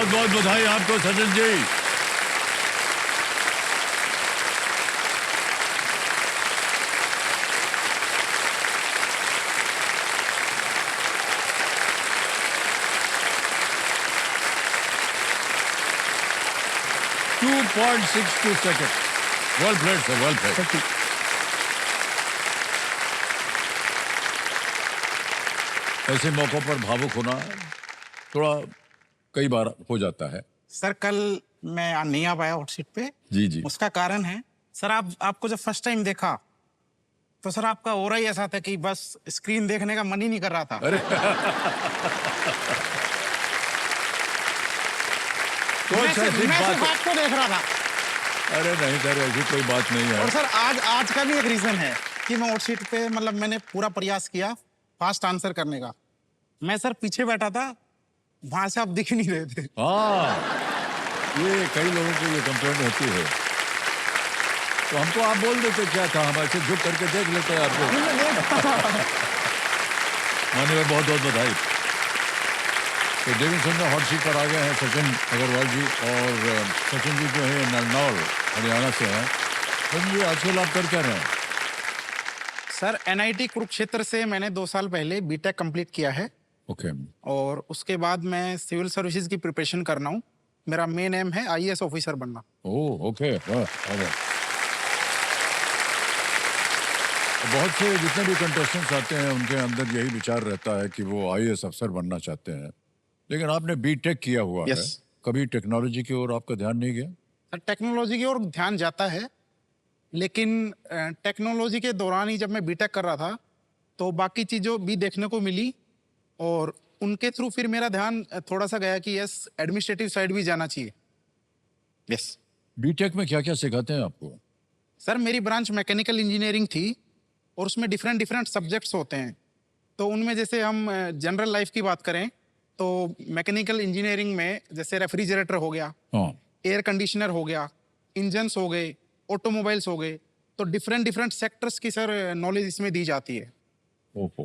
बहुत बहुत बधाई आपको Sachin ji. Two 2.62 second. Well played sir, well played. ऐसे मौकों पर भावुक होना थोड़ा कई बार हो जाता है। सर कल मैं नहीं आ पाया हॉट सीट पे। जी जी। उसका कारण है सर, आपको जब फर्स्ट टाइम देखा तो सर आपका ऑरा ही ऐसा था कि बस स्क्रीन देखने का मन ही नहीं कर रहा था। अरे मैं सिर्फ आपको देख रहा था। अरे नहीं सर, ऐसी कोई बात नहीं है। और सर आज का भी एक रीजन है कि मैं हॉट सीट पे मतलब मैंने पूरा प्रयास किया फास्ट आंसर करने का। मैं सर पीछे बैठा था, वहां से आप दिख ही नहीं रहे थे। हाँ, ये कई लोगों को ये कंप्लेंट होती है, तो हमको आप बोल देते क्या था, हम ऐसे झुक करके देख लेते हैं आपको। माननीय बहुत बहुत बधाई। तो देवेंद्र सिंह हॉट सीट पर आ गए हैं सचिन अग्रवाल जी, और सचिन जी जो है नरनौल हरियाणा से हैं। सचिन जी आजकल आप कर क्या रहे हैं? सर एनआईटी कुरुक्षेत्र से मैंने 2 साल पहले बीटेक कंप्लीट किया है। ओके। और उसके बाद मैं सिविल सर्विसेज की प्रिपरेशन कर रहा हूँ। मेरा मेन एम है आईएएस ऑफिसर बनना। Oh okay. बहुत से जितने भी कंटेस्टेंट्स आते हैं उनके अंदर यही विचार रहता है कि वो आईएएस अफसर बनना चाहते हैं, लेकिन आपने बीटेक किया हुआ है, कभी टेक्नोलॉजी की ओर आपका ध्यान नहीं गया? सर टेक्नोलॉजी की ओर ध्यान जाता है, लेकिन टेक्नोलॉजी के दौरान ही जब मैं बीटेक कर रहा था तो बाकी चीज़ों भी देखने को मिली, और उनके थ्रू फिर मेरा ध्यान थोड़ा सा गया कि यस एडमिनिस्ट्रेटिव साइड भी जाना चाहिए। यस। बीटेक में क्या क्या सिखाते हैं आपको? सर मेरी ब्रांच मैकेनिकल इंजीनियरिंग थी और उसमें डिफरेंट डिफरेंट सब्जेक्ट्स होते हैं। तो उनमें जैसे हम जनरल लाइफ की बात करें तो मैकेनिकल इंजीनियरिंग में जैसे रेफ्रिजरेटर हो गया, एयर कंडीशनर हो गया, इंजन्स हो गए, ऑटोमोबाइल्स हो गए, तो डिफरेंट डिफरेंट सेक्टर्स की सर नॉलेज इसमें दी जाती है। ओहो।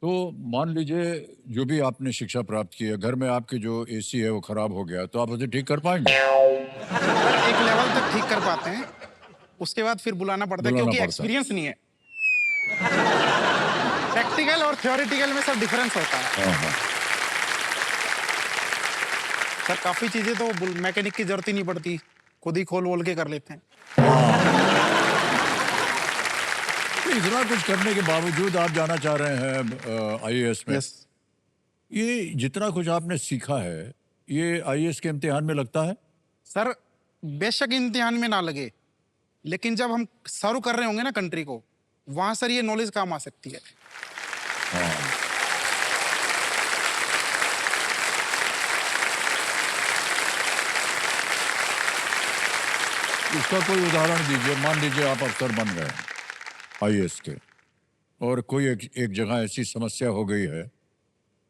तो मान लीजिए जो भी आपने शिक्षा प्राप्त की है, घर में आपके जो एसी है वो खराब हो गया, तो आप उसे ठीक कर पाएंगे? एक लेवल तक ठीक कर पाते हैं, उसके बाद फिर बुलाना पड़ता है क्योंकि एक्सपीरियंस नहीं है। प्रैक्टिकल और थ्योरेटिकल में सब डिफरेंस होता है। सर काफी चीजें तो मैकेनिक की जरूरत ही नहीं पड़ती, खुद ही खोल वोल के कर लेते हैं। तो इतना कुछ करने के बावजूद आप जाना चाह रहे हैं आईएएस में। ये जितना कुछ आपने सीखा है ये आईएएस के इम्तिहान में लगता है? सर बेशक इम्तिहान में ना लगे, लेकिन जब हम सर्व कर रहे होंगे ना कंट्री को, वहां सर ये नॉलेज काम आ सकती है। इसका कोई उदाहरण दीजिए। मान लीजिए आप अफसर बन गए आईएएस के, और कोई एक जगह ऐसी समस्या हो गई है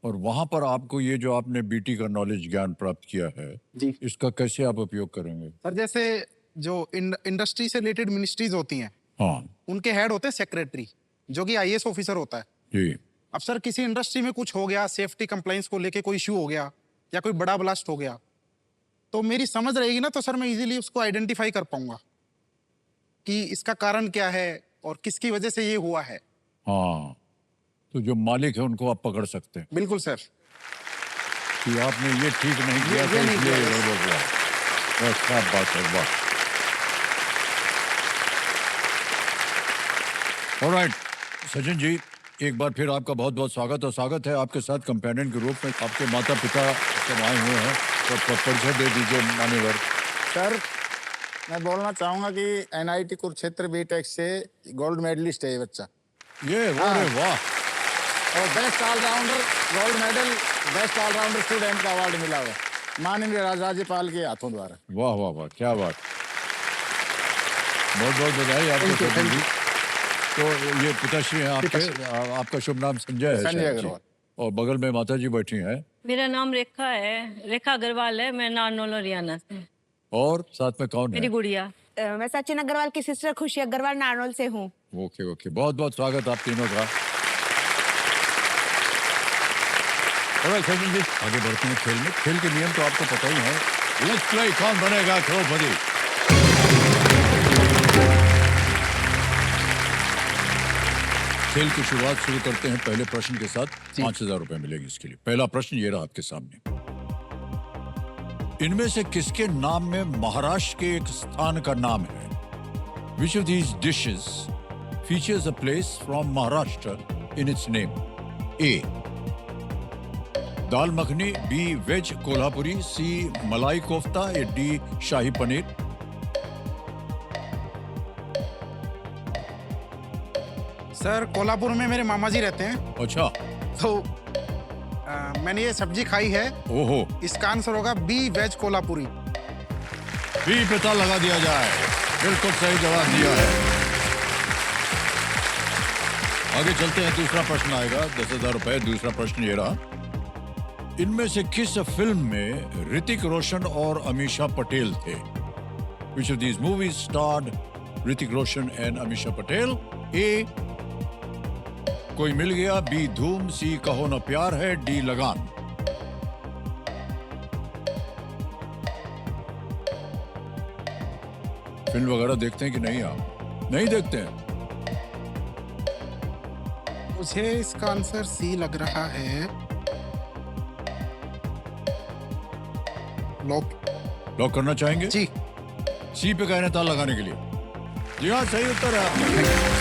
और वहां पर आपको ये जो आपने बीटी का नॉलेज ज्ञान प्राप्त किया है जी, इसका कैसे आप उपयोग करेंगे? सर जैसे जो इंडस्ट्री से रिलेटेड मिनिस्ट्रीज होती हैं, उनके हेड होते हैं सेक्रेटरी, जो कि आईएएस ऑफिसर होता है जी। अब सर किसी इंडस्ट्री में कुछ हो गया, सेफ्टी कंप्लाइंस को लेके कोई इश्यू हो गया या कोई बड़ा ब्लास्ट हो गया, तो मेरी समझ रहेगी ना, तो सर मैं इजीली उसको आइडेंटिफाई कर पाऊंगा कि इसका कारण क्या है और किसकी वजह से ये हुआ है। हाँ, तो जो मालिक है उनको आप पकड़ सकते हैं। बिल्कुल सर। कि आपने ये ठीक नहीं किया तो इसलिए गड़बड़ हुआ। बस क्या बात है, वाह। ऑलराइट सचिन जी, एक बार फिर आपका बहुत बहुत स्वागत, और स्वागत है आपके साथ कंपेनियन के रूप में आपके माता पिता सब आए हुए हैं, तो परिचय दे दीजिए मान्यवर। सर मैं बोलना चाहूँगा कि एनआईटी कुरुक्षेत्र बीटेक से गोल्ड मेडलिस्ट है ये बच्चा। ये अरे वाह। और best allrounder gold medal, best allrounder student का अवार्ड मिला हुआ माननीय राज्यपाल के हाथों द्वारा। वाह वाह वाह, क्या बात। बहुत बहुत बधाई आपको सचिन जी। तो ये पिताश्री हैं आपके, आपका शुभ नाम संजय है? संजय अग्रवाल। और बगल में माता जी बैठी हैं। मेरा नाम रेखा है, रेखा अग्रवाल है, मैं नारनौल हरियाणा से। और साथ में कौन है? मेरी गुड़िया। मैं सचिन अग्रवाल की सिस्टर खुशी अग्रवाल नारनौल से हूँ। ओके ओके, बहुत बहुत स्वागत आप तीनों का। Alright, सचिन जी, आगे बढ़ते हैं खेल में। खेल के नियम तो आपको पता ही है। लेट्स प्ले कौन बनेगा करोड़पति। खेल की शुरुआत शुरू करते हैं पहले प्रश्न के साथ। 5,000 रुपए मिलेंगे इसके लिए। पहला प्रश्न ये रहा आपके सामने। इनमें से किसके नाम में महाराष्ट्र के एक स्थान का नाम है? Which of these dishes features a place from Maharashtra in its name? A. Dal makhani, B. Veg Kolhapuri, C. Malai kofta, या D. शाही पनीर। सर कोल्हापुर में मेरे मामा जी रहते हैं, अच्छा, तो मैंने ये सब्जी खाई है। ओहो, इसका आंसर होगा बी, वेज कोल्हापुरी। B पता लगा दिया जाए। बिल्कुल सही जवाब दिया है। आगे चलते हैं, दूसरा प्रश्न आएगा। 10,000 रुपए। दूसरा प्रश्न ये रहा। इनमें से किस फिल्म में ऋतिक रोशन और अमीषा पटेल थे? Which of these movies starred Hrithik Roshan and Amisha Patel? A. कोई मिल गया, B. धूम, C. कहो न प्यार है, D. लगान। फिल्म वगैरह देखते हैं कि नहीं? आप नहीं देखते हैं? मुझे इसका आंसर सी लग रहा है। लॉक करना चाहेंगे? जी। सी पे कहने ताल लगाने के लिए। जी हाँ, सही उत्तर है आपका।